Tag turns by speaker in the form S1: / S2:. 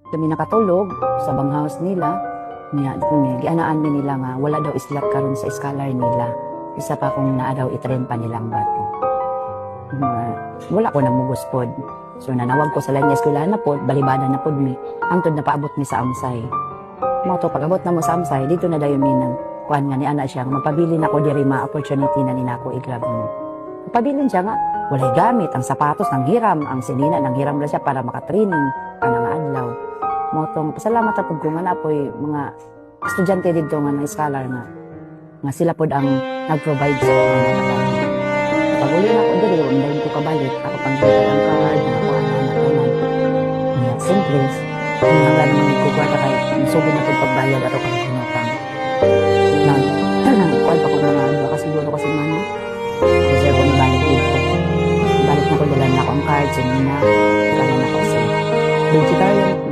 S1: Kami nakatulog sa banghouse nila. Niya, gianaan mi nila nga wala daw islat karon sa scholar nila. Isa pa kung naa daw itren pa nilang bato. Wala ko namugos pod. So nanawag ko sa lang eskwelahan na pod, balibada na pod mi. Hangtod na paabot mi sa Amsay. Mo to pag-abot na mo sa Amsay, dito na dayon mi nang kuan nga ni ana siya, magpabilin ako diri ma-opportunity na ninako i-grab mo. Magpabilin siya nga, walay gamit, ang sapatos ng hiram, ang sinina ng hiram na siya para makatraining ang nga adlaw. Mo to pasalamat apod ko nga napoy mga estudyante dito nga na scholar nga sila pod ang nag-provide sa mga nakakita. Pag uli na ako diri, undahin ko kabalik, ako pang ang card, ako anak-anak. Niya, simple. Hangga naman ko kwarta kay nasubo na itong pagbayad at ako pinutang. Kuwan pa ko mga baka siguro kasi mana. Kasi ako nibalik dito. Balik na ko dala na ako ang card, sinina, kaya na ako sa vegetarian